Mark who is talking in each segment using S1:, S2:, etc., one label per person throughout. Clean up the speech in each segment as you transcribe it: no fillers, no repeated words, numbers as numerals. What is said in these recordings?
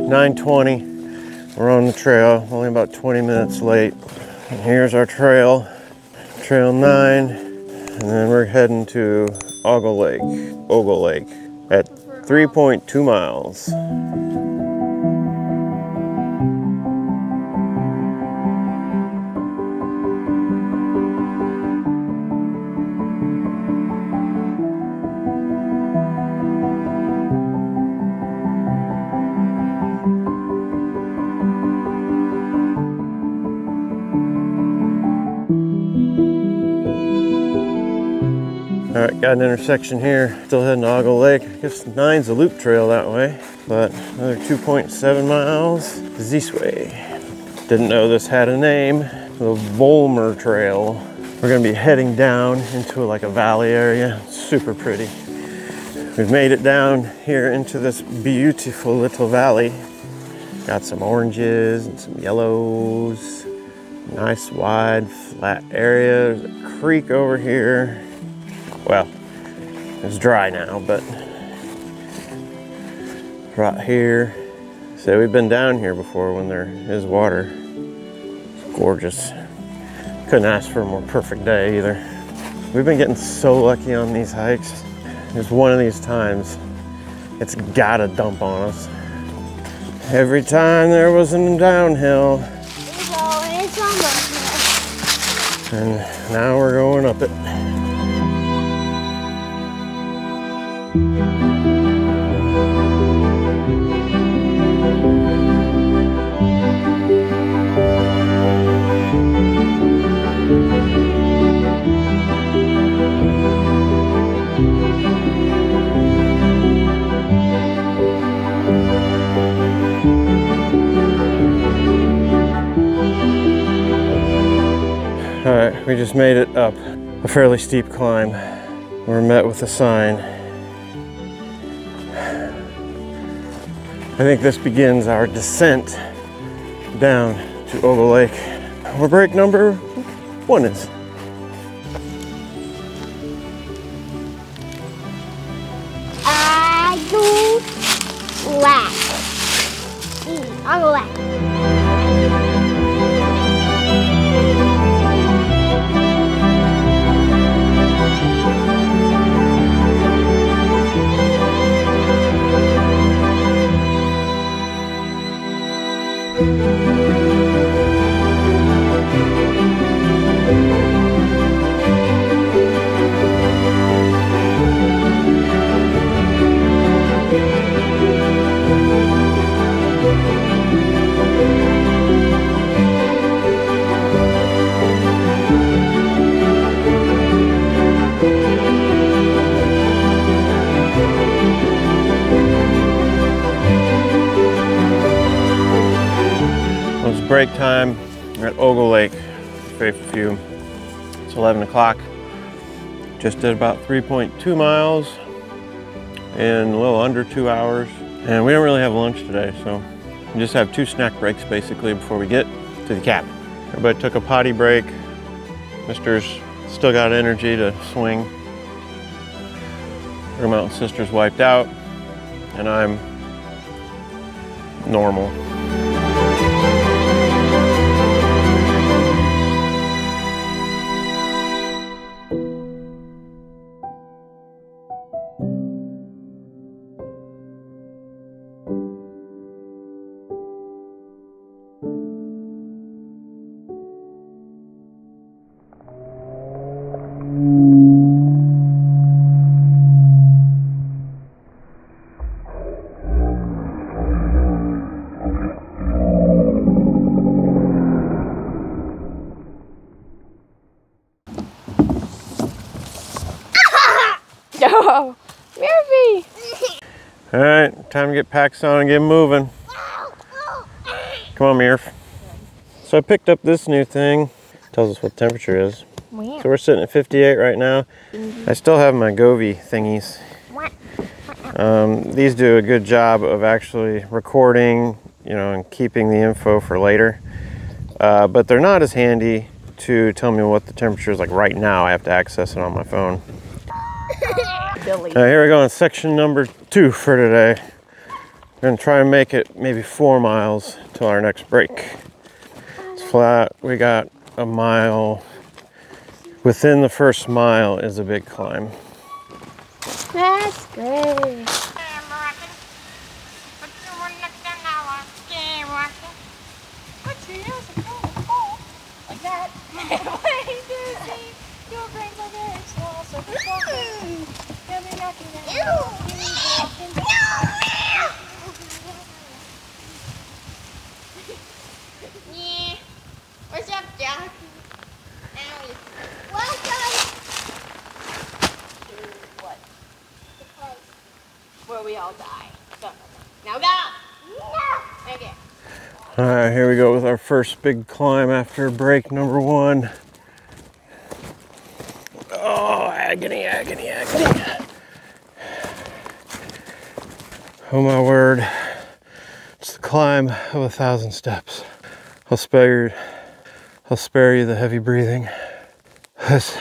S1: 9:20. We're on the trail, only about 20 minutes late. And here's our trail, Trail 9. And then we're heading to Ogle Lake at 3.2 miles. All right, got an intersection here. Still heading to Ogle Lake. I guess 9's a loop trail that way, but another 2.7 miles this way. Didn't know this had a name, the Volmer Trail. We're gonna be heading down into like a valley area. Super pretty. We've made it down here into this beautiful little valley. Got some oranges and some yellows. Nice wide flat area. There's a creek over here. Well, it's dry now, but right here. So we've been down here before when there is water. It's gorgeous. Couldn't ask for a more perfect day either. We've been getting so lucky on these hikes. It's one of these times it's gotta dump on us. Every time there was a downhill.
S2: It's almost there.
S1: And now we're going up it. All right, we just made it up a fairly steep climb. We're met with a sign. I think this begins our descent down to Ogle Lake, where break number 1 is.
S2: Ogle Lake. Ogle Lake. It's break time. We're at Ogle Lake. View. It's 11 o'clock. Just did about 3.2 miles in a little under 2 hours. And we don't really have lunch today, so we just have 2 snack breaks basically before we get to the cabin. Everybody took a potty break. Mister's still got energy to swing. Her mountain sister's wiped out, and I'm normal. Oh, Murphy!
S1: All right, time to get packs on and get moving. Come on, Murph. So I picked up this new thing. Tells us what the temperature is.
S2: Wow.
S1: So we're sitting at 58 right now. I still have my Govee thingies. These do a good job of actually recording, you know, and keeping the info for later. But they're not as handy to tell me what the temperature is like right now. I have to access it on my phone.
S2: Billy.
S1: Here we go on section number 2 for today. We're gonna try and make it maybe 4 miles till our next break. It's flat. We got a mile. Within the first mile is a big climb.
S3: That's great. Like that. What's up, Jack? Welcome to what? The place where we all die. So, now go! No! Okay.
S1: All right, here we go with our first big climb after break number 1. Oh, agony, agony, agony. Oh my word. It's the climb of 1,000 steps. I'll spare you the heavy breathing. Let's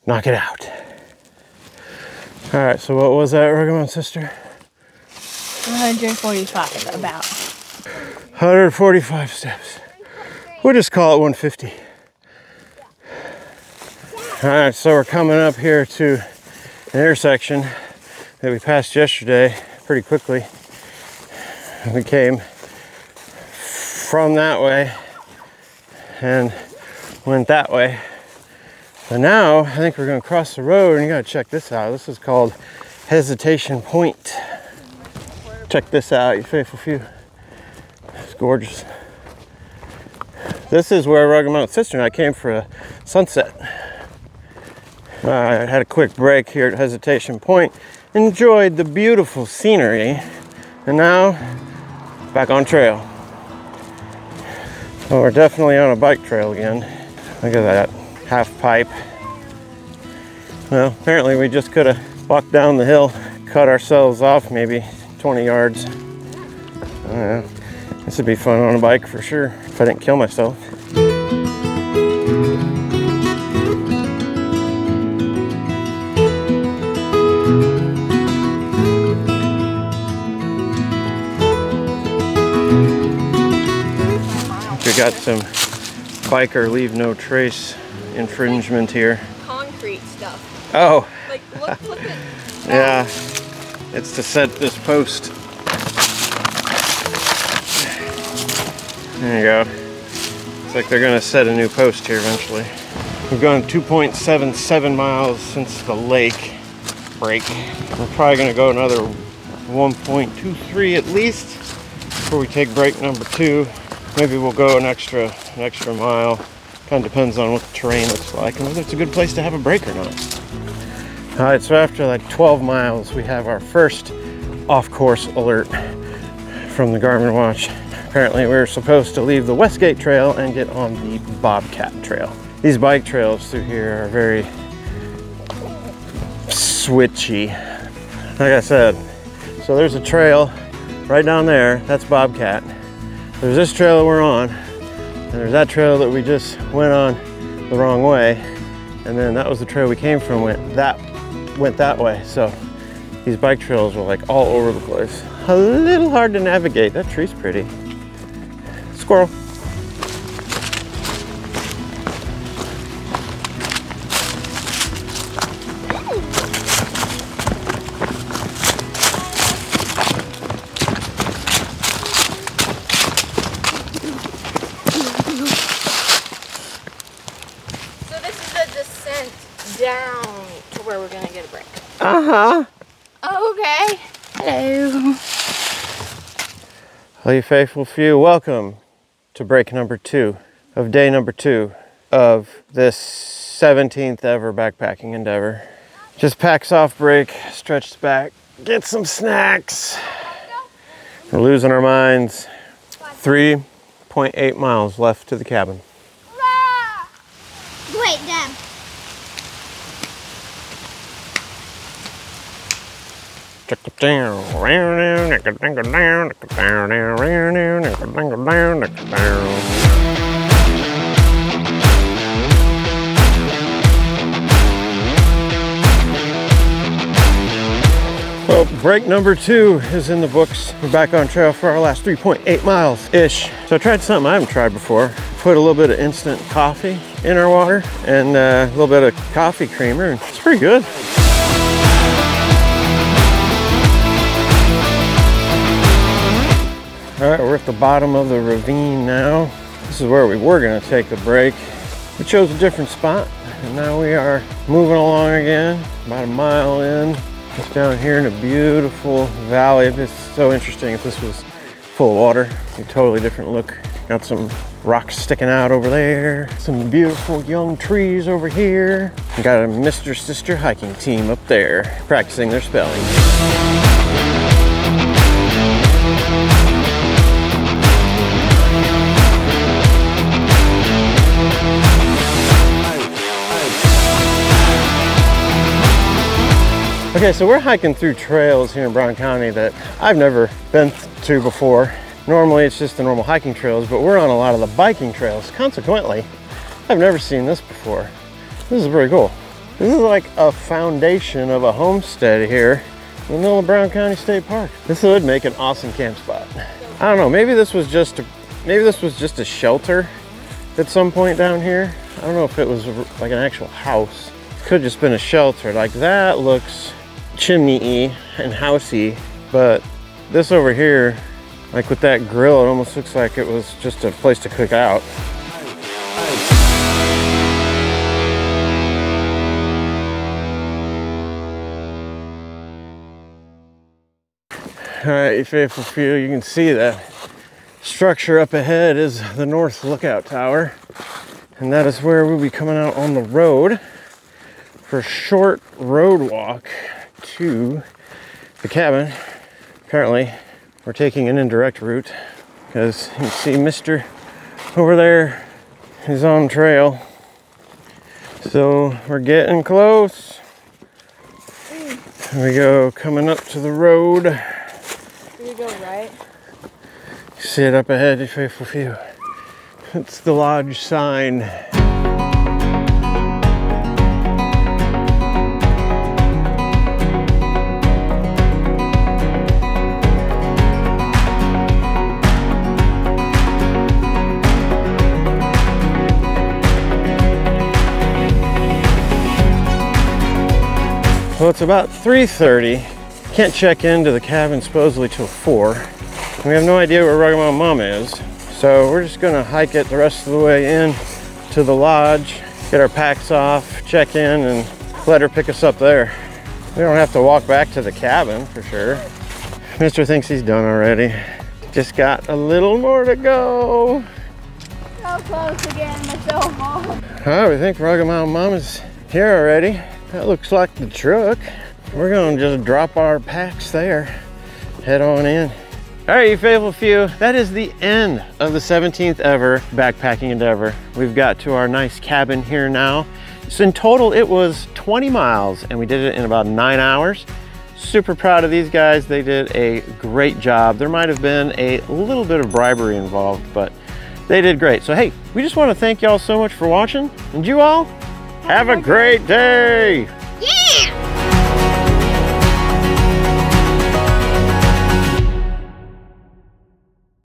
S1: knock it out. All right, so what was that, Rugged sister?
S3: 145 about.
S1: 145 steps. We'll just call it 150. All right, so we're coming up here to an intersection that we passed yesterday pretty quickly. We came from that way and went that way. But now I think we're gonna cross the road, and you gotta check this out. This is called Hesitation Point. Check this out, you faithful few. It's gorgeous. This is where Rugged Mountain Sister and I came for a sunset. I had a quick break here at Hesitation Point, enjoyed the beautiful scenery, and now back on trail. Well, we're definitely on a bike trail again. Look at that half pipe. Well, apparently we just could have walked down the hill, cut ourselves off maybe 20 yards. I don't know. This would be fun on a bike for sure if I didn't kill myself. We got some biker leave no trace infringement here.
S3: Concrete stuff.
S1: Oh.
S3: Like, look at
S1: Yeah. It's to set this post. There you go. It's like they're gonna set a new post here eventually. We've gone 2.77 miles since the lake break. We're probably gonna go another 1.23 at least before we take break number 2. Maybe we'll go an extra mile. Kind of depends on what the terrain looks like and whether it's a good place to have a break or not. All right, so after like 12 miles, we have our first off-course alert from the Garmin watch. Apparently we're supposed to leave the Westgate Trail and get on the Bobcat Trail. These bike trails through here are very switchy. Like I said, so there's a trail right down there, that's Bobcat. There's this trail that we're on, and there's that trail that we just went on the wrong way, and then that was the trail we came from, went that way. So these bike trails were like all over the place. A little hard to navigate. That tree's pretty. Squirrel.
S3: Down to where we're gonna get a break.
S1: Uh-huh.
S3: Okay. Hello.
S1: All you faithful few, welcome to break number 2 of day number 2 of this 17th ever backpacking endeavor. Just packs off break, stretches back, get some snacks. We're losing our minds. 3.8 miles left to the cabin.
S4: Wait, Dad.
S1: Well, break number 2 is in the books. We're back on trail for our last 3.8 miles-ish. So I tried something I haven't tried before. Put a little bit of instant coffee in our water and a little bit of coffee creamer, and it's pretty good. All right, we're at the bottom of the ravine now. This is where we were gonna take a break. We chose a different spot, and now we are moving along again, about a mile in. Just down here in a beautiful valley. It's so interesting. If this was full of water, it'd be a totally different look. Got some rocks sticking out over there, some beautiful young trees over here. We got a Mr. Sister hiking team up there practicing their spelling. Okay, so we're hiking through trails here in Brown County that I've never been to before. Normally it's just the normal hiking trails, but we're on a lot of the biking trails. Consequently, I've never seen this before. This is pretty cool. This is like a foundation of a homestead here in the middle of Brown County State Park. This would make an awesome camp spot. I don't know, maybe this was just a shelter at some point down here. I don't know if it was like an actual house. It could have just been a shelter. Like that looks chimney-y and housey, but this over here, like with that grill, it almost looks like it was just a place to cook out. All right, you faithful few, you can see that structure up ahead is the North Lookout Tower, and that is where we'll be coming out on the road for a short road walk to the cabin. Apparently we're taking an indirect route because you can see Mr. over there is on trail. So we're getting close. Here we go, coming up to the road.
S3: Do we go right?
S1: See it up ahead, you faithful few. It's the lodge sign. Well, it's about 3:30. Can't check into the cabin supposedly till 4. We have no idea where Rugged Mountain Mama is. So we're just gonna hike it the rest of the way in to the lodge, get our packs off, check in, and let her pick us up there. We don't have to walk back to the cabin for sure. Mister thinks he's done already. Just got a little more to go.
S3: So close to getting myself off.
S1: All right, we think Rugged Mountain Mama's here already. That looks like the truck. We're gonna just drop our packs there, head on in. All right, you faithful few, that is the end of the 17th ever backpacking endeavor. We've got to our nice cabin here now. So in total, it was 20 miles and we did it in about 9 hours. Super proud of these guys. They did a great job. There might have been a little bit of bribery involved, but they did great. So hey, we just want to thank y'all so much for watching, and you all have a great day.